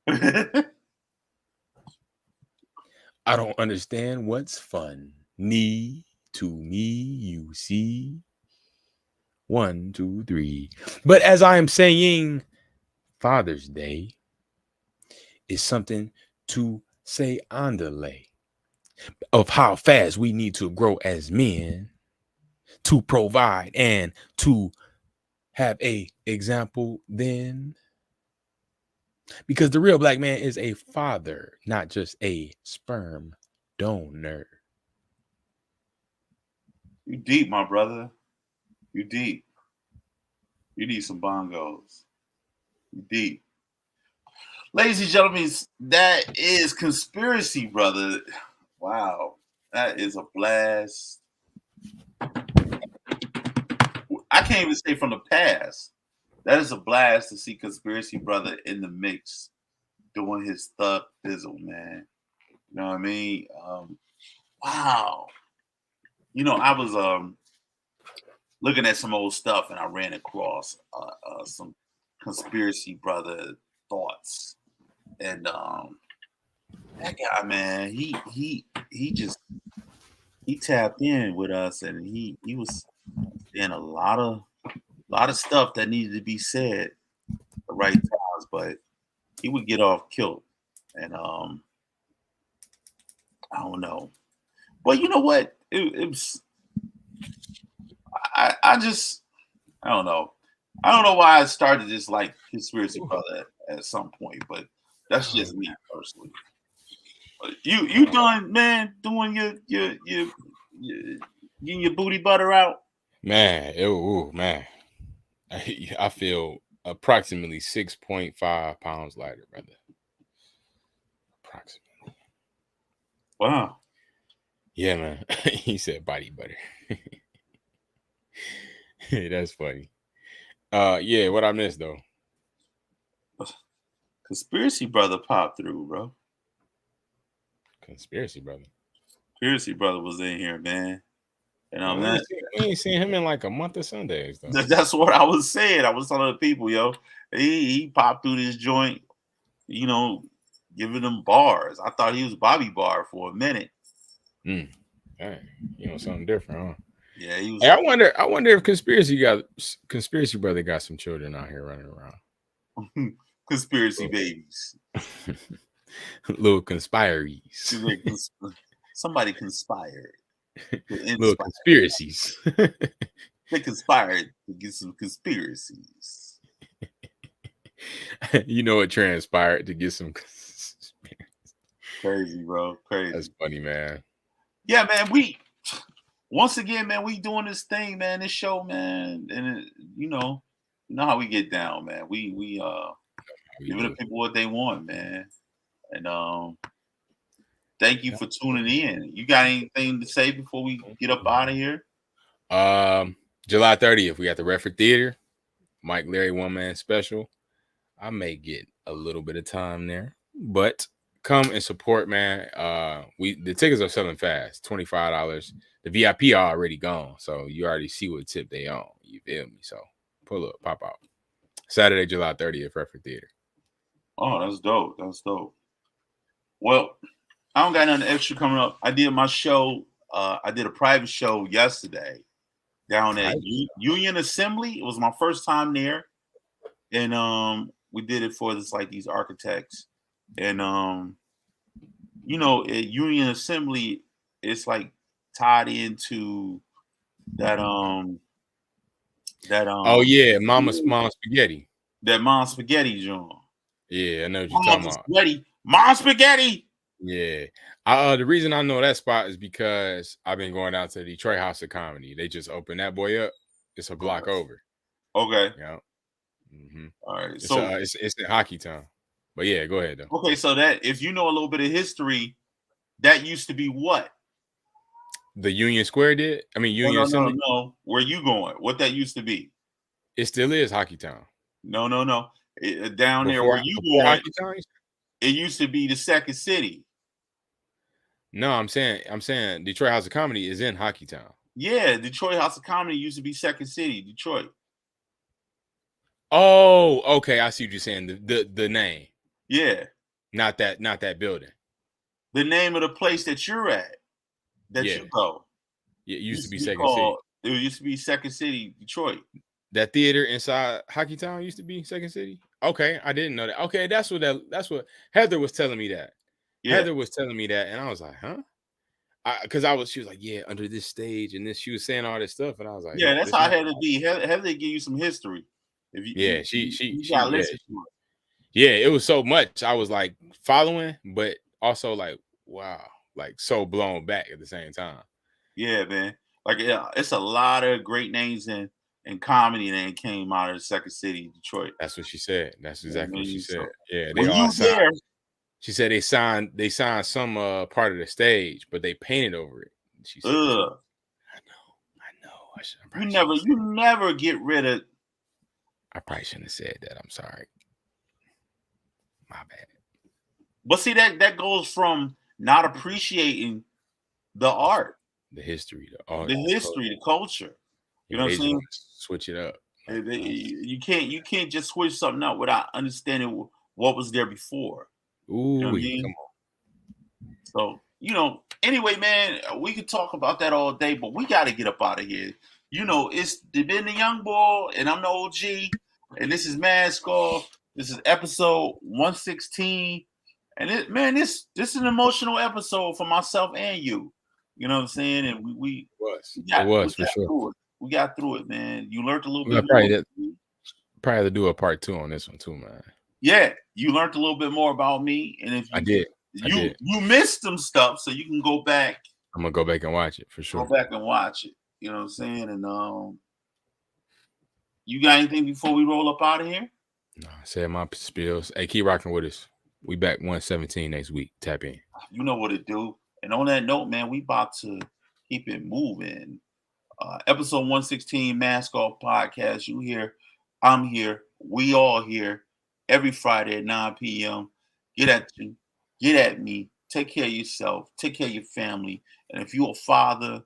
I don't understand what's fun. Knee to me, you see. One, two, three. But as I am saying, Father's Day is something to say on delay of how fast we need to grow as men to provide and to have a example then, because the real black man is a father, not just a sperm donor. You deep, my brother. You deep. You need some bongos. You deep. Ladies and gentlemen, that is conspiracy, brother. Wow, that is a blast. I can't even say from the past. That is a blast to see Conspiracy Brother in the mix doing his thug fizzle, man. You know what I mean? Wow. I was looking at some old stuff and I ran across some Conspiracy Brother thoughts, and that guy, man, he tapped in with us, and he was saying a lot of stuff that needed to be said at the right times, but he would get off kilt, and I don't know. But you know what? It was I don't know. I don't know why I started this like Conspiracy Brother at some point, but that's just me personally. But you done, man, doing your getting your booty butter out? Man, man. I feel approximately 6.5 pounds lighter, brother. Approximately. Wow. Yeah, man. He said body butter. That's funny. Yeah, what I missed though. Conspiracy Brother popped through, bro. Conspiracy brother. Conspiracy Brother was in here, man. And Man, we ain't seen him in like a month of Sundays though. that's what I was saying. I was telling the people, yo, he popped through this joint, giving them bars. I thought he was Bobby Bar for a minute. Dang, something different, huh? Yeah, he was. Hey, I wonder if Conspiracy Brother got some children out here running around. Conspiracy babies. Little conspiracies. Somebody conspired. Little conspiracies. They conspired to get some conspiracies. You know what transpired to get some conspiracies. Crazy, bro. Crazy. That's funny, man. Yeah, man. Once again, man, we doing this thing, man. This show, man, and you know how we get down, man. We giving the people what they want, man. And thank you for tuning in. You got anything to say before we get up out of here? July 30th, we got the Redford Theater, Mike Larry one-man special. I may get a little bit of time there, but come and support, man. The tickets are selling fast, $25. The VIP are already gone, so you already see what tip they on. You feel me? So pull up, pop out. Saturday, July 30th, Redford Theater. Oh, that's dope. That's dope. Well, I don't got nothing extra coming up. I did my show. I did a private show yesterday down at Union Assembly. It was my first time there, and we did it for these architects, and at Union Assembly, it's like tied into that oh yeah, Mama Spaghetti. That Mom Spaghetti joint. Yeah, I know what you're talking about. Mom Spaghetti. Yeah. The reason I know that spot is because I've been going out to the Detroit House of Comedy. They just opened that boy up. It's a block over. Okay. Yeah. Mm-hmm. All right. It's in Hockey Town. But yeah, go ahead though. Okay, so that if you know a little bit of history, that used to be what? The Union Square did? I mean Union Assembly? No. Where you going? What that used to be? It still is Hockey Town. No. Down there where you going? Hockey Town? It used to be the Second City. No, I'm saying Detroit House of Comedy is in Hockey Town. Yeah, Detroit House of Comedy used to be Second City, Detroit. Oh, okay. I see what you're saying. The name. Yeah. Not that building. The name of the place that you're at, you go. Yeah, it used to be Second City. It used to be Second City, Detroit. That theater inside Hockey Town used to be Second City? Okay, I didn't know that. Okay, that's what Heather was telling me that. Yeah. Heather was telling me that, and I was like, huh? Because she was like, yeah, under this stage, and she was saying all this stuff, and I was like, yeah, that's how Heather be. Heather give you some history. Yeah, it was so much. I was like following, but also like, wow, like so blown back at the same time. Yeah, man. Like, yeah, it's a lot of great names in comedy that came out of the Second City, Detroit. That's what she said. That's exactly what she said. Yeah, they all there. She said they signed some part of the stage, but they painted over it. She said, Ugh. I know. You never get rid of. I probably shouldn't have said that. I'm sorry. My bad. But see, that goes from not appreciating the art, The history, the history, the culture. You know what I'm saying? Switch it up. You can't just switch something up without understanding what was there before. Ooh, you know what I mean? Come on. So, anyway, man, we could talk about that all day, but we got to get up out of here. It's been the young boy, and I'm the OG, and this is Mask Off. This is episode 116, and this is an emotional episode for myself and you. You know what I'm saying? And we was for sure. We got through it, man. You learned a little bit more. Probably to do a part 2 on this one too, man. Yeah, you learned a little bit more about me, and if you missed some stuff, so you can go back. I'm gonna go back and watch it for sure. Go back and watch it. You know what I'm saying? And you got anything before we roll up out of here? No, I said my spills. Hey, keep rocking with us. We back 117 next week. Tap in. You know what it do. And on that note, man, we about to keep it moving. Episode 116, Mask Off Podcast. You here? I'm here. We all here. Every Friday at 9 p.m. Get at you. Get at me. Take care of yourself. Take care of your family. And if you're a father,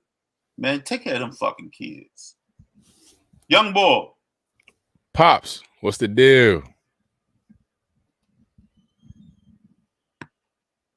man, take care of them fucking kids. Young boy. Pops, what's the deal?